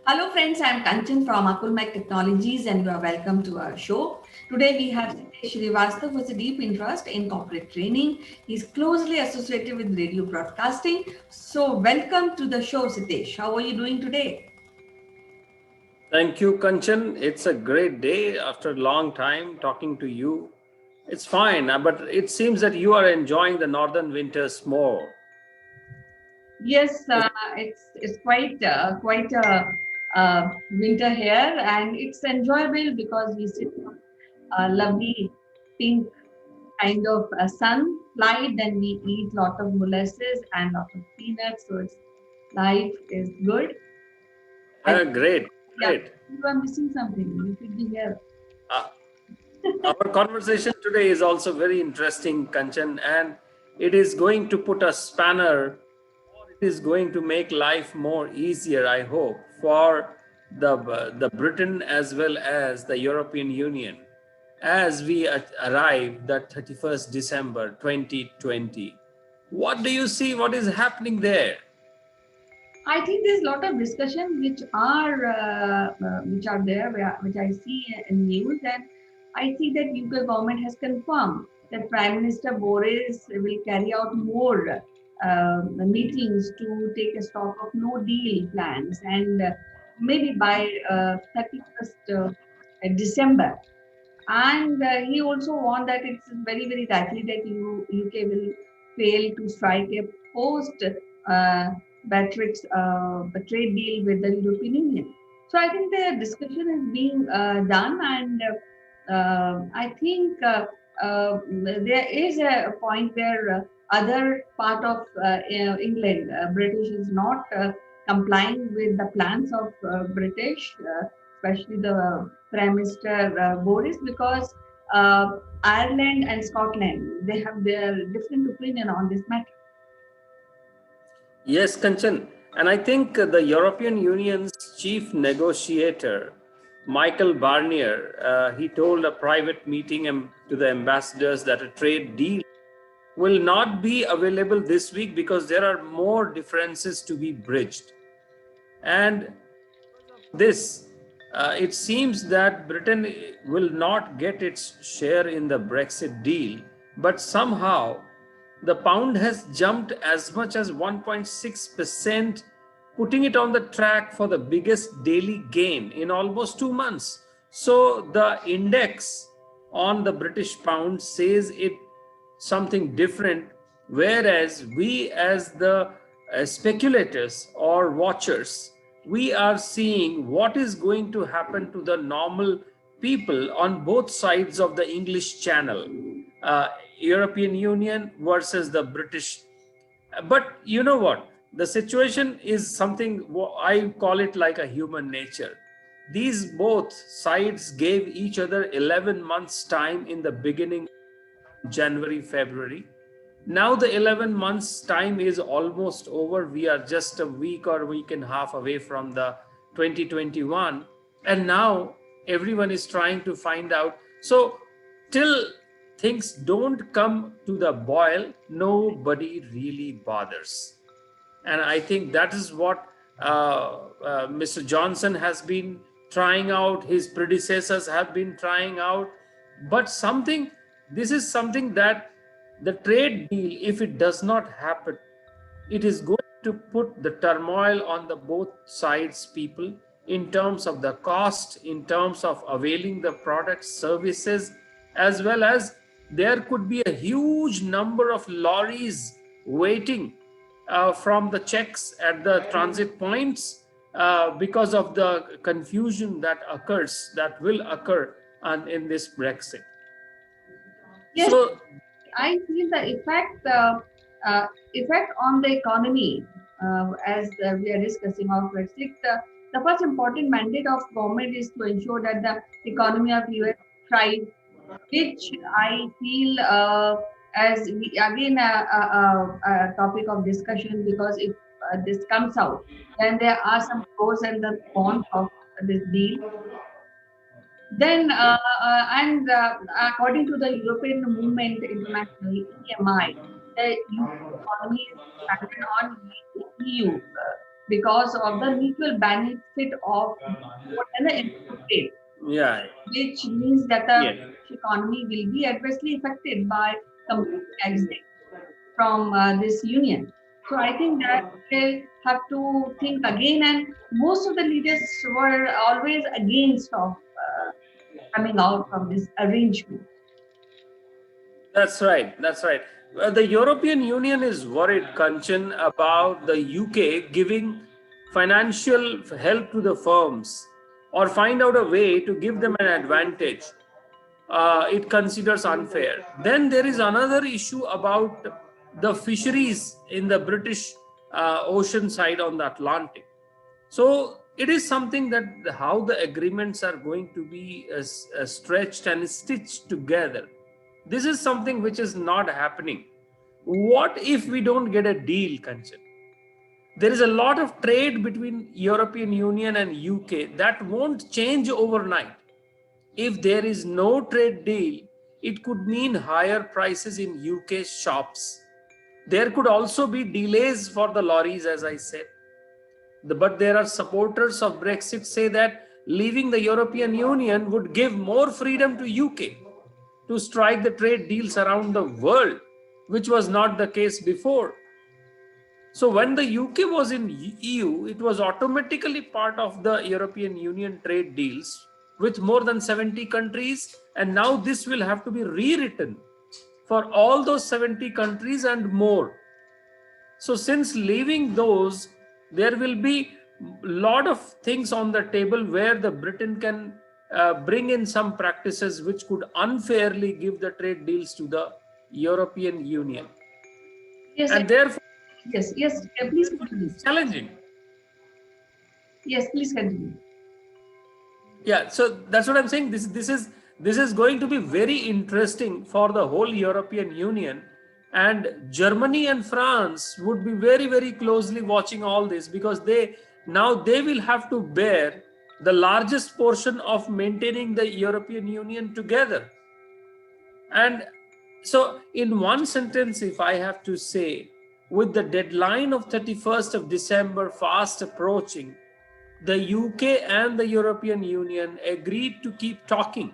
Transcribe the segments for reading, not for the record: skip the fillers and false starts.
Hello friends, I am Kanchan from Akulmec Technologies and you are welcome to our show. Today we have Sitesh Srivastava with a deep interest in corporate training. He is closely associated with radio broadcasting. So welcome to the show, Sitesh. How are you doing today? Thank you, Kanchan. It's a great day after a long time talking to you. It's fine, but it seems that you are enjoying the northern winters more. Yes, Is- it's quite a winter here, and it's enjoyable because we sit on a lovely pink kind of sunlight. Then we eat lot of molasses and lot of peanuts. So it's life is good. I think, Great, yeah, great. you are missing something. You should be here. Uh, our conversation today is also very interesting, Kanchan, and it is going to put a spanner, or it is going to make life more easier, I hope, for the Britain as well as the European Union as we arrive that 31st December 2020. What do you see? What is happening there? I think there's a lot of discussion which are there, which I see in news, and I see that UK government has confirmed that Prime Minister Boris will carry out more meetings to take a stock of no deal plans, and maybe by 31st December. And he also warned that it's very likely that UK will fail to strike a post Beatrix trade deal with the European Union. So I think the discussion is being done, and I think there is a point where other part of England, British, is not complying with the plans of British, especially the Prime Minister Boris, because Ireland and Scotland, they have their different opinion on this matter. Yes, Kanchan. And I think the European Union's chief negotiator, Michael Barnier, he told a private meeting to the ambassadors that a trade deal will not be available this week because there are more differences to be bridged. And this, it seems that Britain will not get its share in the Brexit deal, but somehow the pound has jumped as much as 1.6%, putting it on the track for the biggest daily gain in almost 2 months. So the index on the British pound says it something different, whereas we as the speculators or watchers, we are seeing what is going to happen to the normal people on both sides of the English Channel, uh, European Union versus the British. But you know what? The situation is something, I call it like a human nature. These both sides gave each other 11 months' time in the beginning, January, February. Now the 11 months time is almost over. We are just a week or week and a half away from the 2021. And now everyone is trying to find out. So till things don't come to the boil, nobody really bothers. And I think that is what Mr. Johnson has been trying out, his predecessors have been trying out. But this is something that the trade deal, if it does not happen, it is going to put the turmoil on the both sides people in terms of the cost, in terms of availing the products, services, as well as there could be a huge number of lorries waiting from the checks at the transit points because of the confusion that will occur in this Brexit. Yes, So I feel the uh, effect on the economy, as we are discussing of Brexit. The first important mandate of government is to ensure that the economy of US thrive, which I feel as we, again a topic of discussion, because if this comes out, then there are some pros and the cons of this deal. Then, and according to the European Movement International (EMI), the UK economy is dependent on EU. because of the mutual benefit of export and the import trade, Yeah. which means that the Yeah. British economy will be adversely affected by complete exit from this union. So I think that they have to think again, and most of the leaders were always against of coming out from this arrangement. That's right. That's right. The European Union is worried, Kanchan, about the UK giving financial help to the firms or find out a way to give them an advantage. It considers unfair. Then there is another issue about the fisheries in the British ocean side on the Atlantic. So it is something that how the agreements are going to be stretched and stitched together. This is something which is not happening. What if we don't get a deal, Kanchan? There is a lot of trade between European Union and UK that won't change overnight. If there is no trade deal, it could mean higher prices in UK shops. There could also be delays for the lorries, as I said. But there are supporters of Brexit say that leaving the European Union would give more freedom to UK to strike the trade deals around the world, which was not the case before. So when the UK was in EU, it was automatically part of the European Union trade deals with more than 70 countries, and now this will have to be rewritten for all those 70 countries and more. So since leaving those, there will be a lot of things on the table where the Britain can bring in some practices which could unfairly give the trade deals to the European Union. Yes, And therefore, yes, yes. Please continue. it's challenging. Yes, please continue. Yeah, so that's what I'm saying. This is going to be very interesting for the whole European Union, and Germany and France would be very, very closely watching all this because they will have to bear the largest portion of maintaining the European Union together. And so, in one sentence, if I have to say, with the deadline of 31st of December fast approaching, the UK and the European Union agreed to keep talking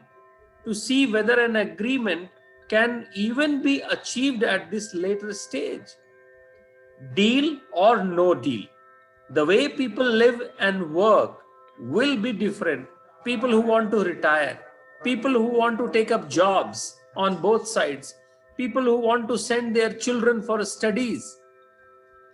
to see whether an agreement can even be achieved at this later stage. Deal or no deal. The way people live and work will be different. People who want to retire, people who want to take up jobs on both sides, people who want to send their children for studies,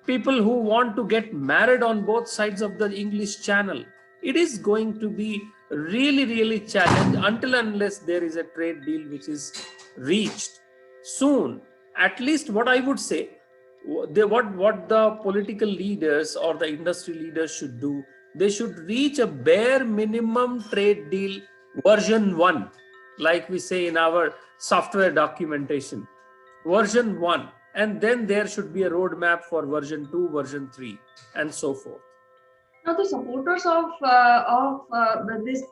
people who want to get married on both sides of the English Channel. It is going to be really, really challenged until unless there is a trade deal which is reached soon. At least what I would say, what the political leaders or the industry leaders should do, they should reach a bare minimum trade deal version 1, like we say in our software documentation, version 1, and then there should be a roadmap for version 2, version 3, and so forth. Now, the supporters of this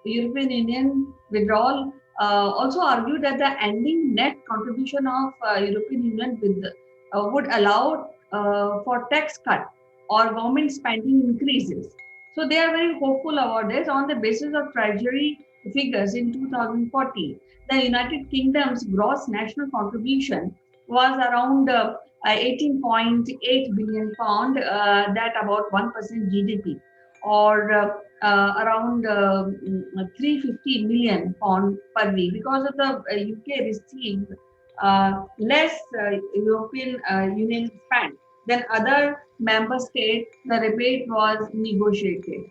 European Union withdrawal also argue that the ending net contribution of European Union would allow for tax cut or government spending increases. So they are very hopeful about this. On the basis of Treasury figures in 2040, the United Kingdom's gross national contribution was around 18.8 billion pound, that about 1% GDP, or around 350 million pound per week. Because of the UK received less European Union spend than other member states, the rebate was negotiated.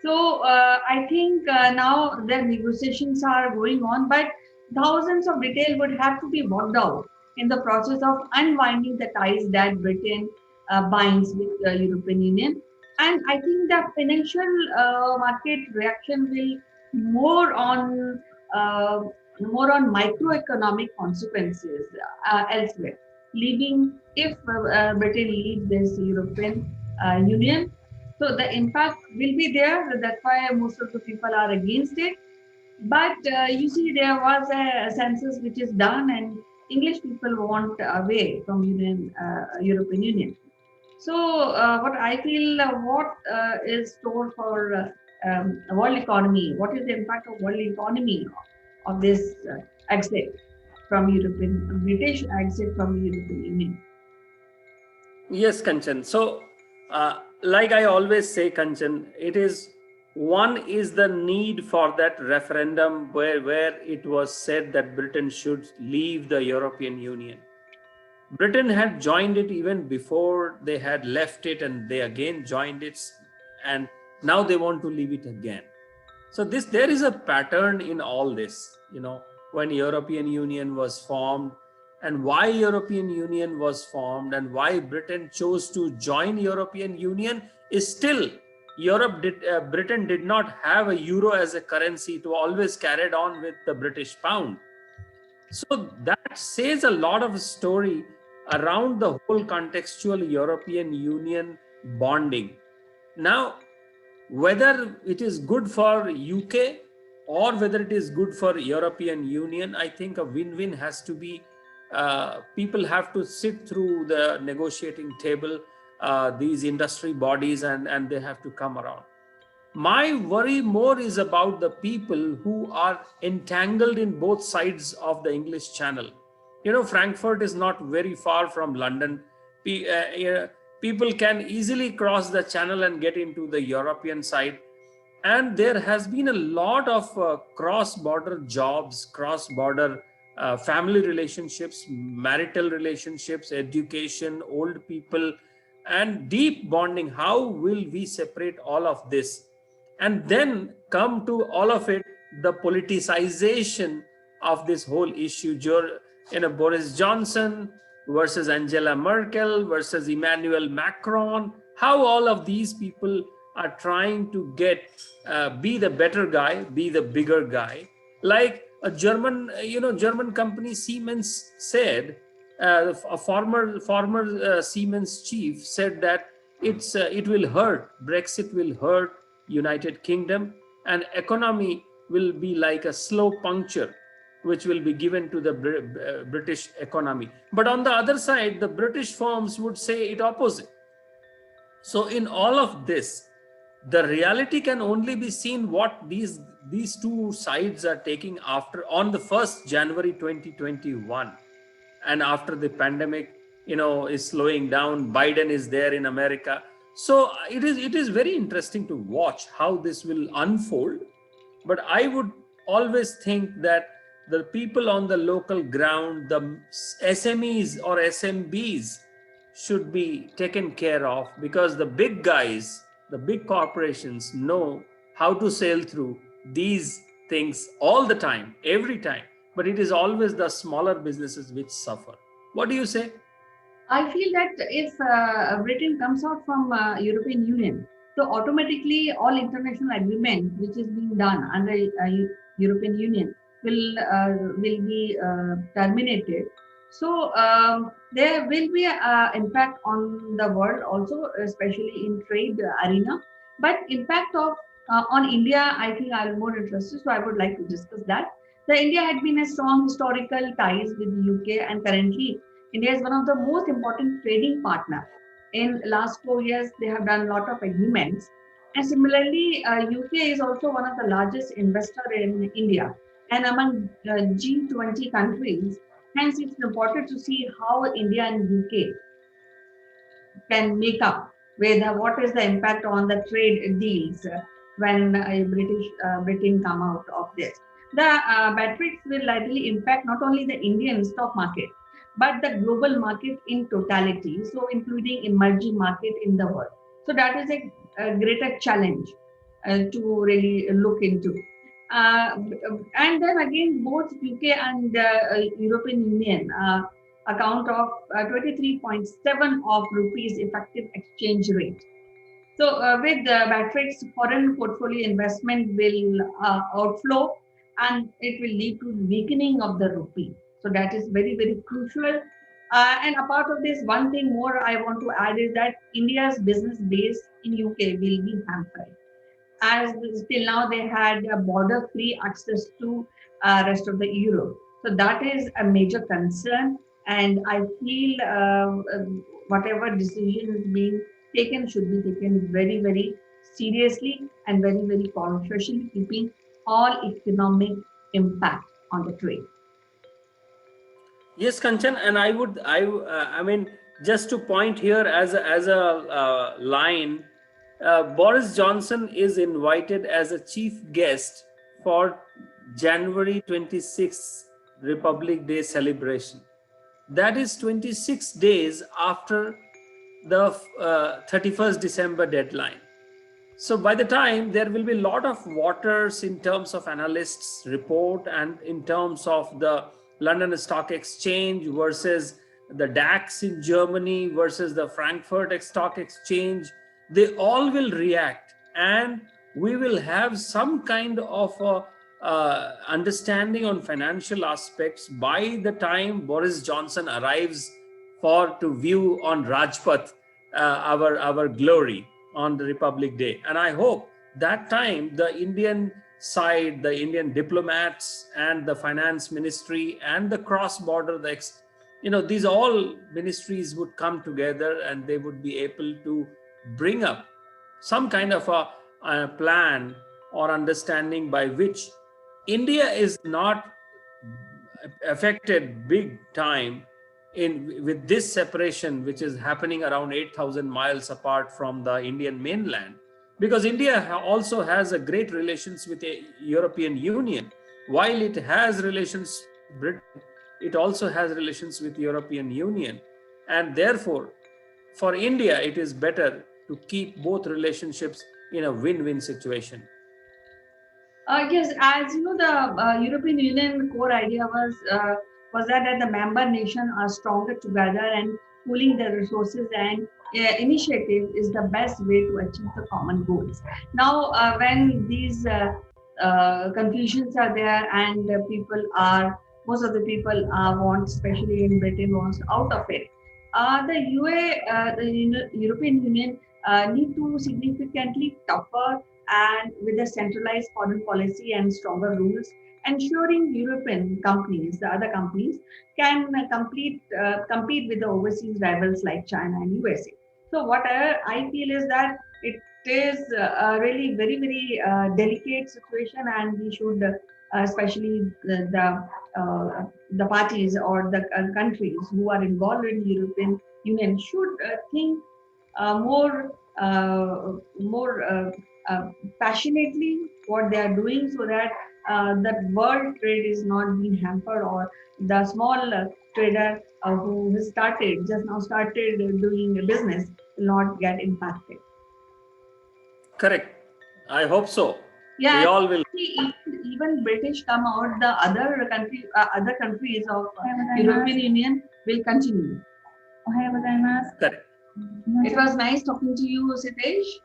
So I think now the negotiations are going on, but thousands of detail would have to be worked out in the process of unwinding the ties that Britain binds with the European Union. And I think the financial market reaction will more on uh, more on microeconomic consequences elsewhere. Leaving if Britain leaves this European Union, so the impact will be there. That's why most of the people are against it. But you see, there was a census which is done, and English people want away from European Union. So, what I feel, what is stored for world economy? What is the impact of world economy of this exit from European, British exit from European Union? Yes, Kanchan. So, like I always say, Kanchan, it is one is the need for that referendum where it was said that Britain should leave the European Union. Britain had joined it even before they had left it, and they again joined it, and now they want to leave it again. So this there is a pattern in all this, when European Union was formed, and why European Union was formed, and why Britain chose to join European Union is still Britain did not have a euro as a currency. To always carried on with the British pound. So that says a lot of story around the whole contextual European Union bonding. Now, whether it is good for UK or whether it is good for European Union, I think a win-win has to be. People have to sit through the negotiating table, these industry bodies, and they have to come around. My worry more is about the people who are entangled in both sides of the English Channel. Frankfurt is not very far from London. People can easily cross the channel and get into the European side. And there has been a lot of cross-border jobs, cross-border family relationships, marital relationships, education, old people, and deep bonding. How will we separate all of this? And then come to all of it, the politicization of this whole issue. Boris Johnson versus Angela Merkel versus Emmanuel Macron. How all of these people are trying to be the better guy, be the bigger guy. Like a German company Siemens said, a former Siemens chief said that it will hurt. Brexit will hurt United Kingdom, and economy will be like a slow puncture which will be given to the British economy. But on the other side, the British firms would say it opposite. So in all of this, the reality can only be seen what these two sides are taking after on the 1st January 2021, and after the pandemic is slowing down. Biden is there in America. So it is very interesting to watch how this will unfold. But I would always think that the people on the local ground, the SMEs or SMBs, should be taken care of, because the big guys, the big corporations know how to sail through these things all the time, every time. But it is always the smaller businesses which suffer. What do you say? I feel that if Britain comes out from European Union, so automatically all international agreement which is being done under European Union will be terminated. So there will be an impact on the world also, especially in trade arena. But impact of on India, I think I'm more interested. So I would like to discuss that. The India had been a strong historical ties with the UK, and currently India is one of the most important trading partner. In last 4 years, they have done a lot of agreements. And similarly, UK is also one of the largest investor in India and among G20 countries. Hence, it's important to see how India and UK can make up with what is the impact on the trade deals when Britain come out of this. The Brexit will likely impact not only the Indian stock market but the global market in totality, so including emerging market in the world. So that is a greater challenge to really look into. Uh, and then again, both UK and European Union account of 23.7 of rupees effective exchange rate. So with the Matrix, foreign portfolio investment will outflow, and it will lead to weakening of the rupee. So that is very, very crucial. And apart of this, one thing more I want to add is that India's business base in UK will be hampered, as till now they had a border-free access to rest of the Europe. So that is a major concern. And I feel whatever decision is being taken should be taken very, very seriously and very, very cautiously, keeping all economic impact on the trade. Yes, Kanchan, and I mean, just to point here as a line, Boris Johnson is invited as a chief guest for January 26th Republic Day celebration. That is 26 days after the 31st December deadline. So by the time, there will be a lot of waters in terms of analysts report and in terms of the London Stock Exchange versus the DAX in Germany versus the Frankfurt Stock Exchange. They all will react, and we will have some kind of understanding on financial aspects by the time Boris Johnson arrives for to view on Rajpath our glory on the Republic Day. And I hope that time the Indian side, the Indian diplomats and the finance ministry and the cross-border, these all ministries would come together and they would be able to bring up some kind of a plan or understanding by which India is not affected big time in with this separation which is happening around 8,000 miles apart from the Indian mainland, because India also has a great relations with the European Union. While it has relations with Britain, it also has relations with European Union, and therefore for India it is better to keep both relationships in a win-win situation. Yes, as you know, the European Union core idea was that the member nations are stronger together, and pooling their resources and initiative is the best way to achieve the common goals. Now, when these confusions are there, and most of the people want, especially in Britain, wants out of it. The European Union need to significantly tougher and with a centralized foreign policy and stronger rules, ensuring European companies, the other companies, can compete with the overseas rivals like China and USA. So what I feel is that it is a really very, very delicate situation, and we should, especially the parties or the countries who are involved in European Union, should think more passionately what they are doing, so that that world trade is not being hampered, or the small trader who has started doing a business will not get impacted. Correct. I hope so. Yeah, we all will. Even British come out, the other countries of European Union will continue. Correct. It was nice talking to you, Sitesh.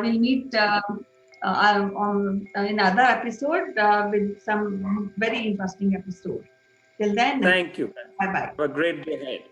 We'll meet in another episode with some very interesting episode. Till then, thank you. Bye-bye. Have a great day ahead.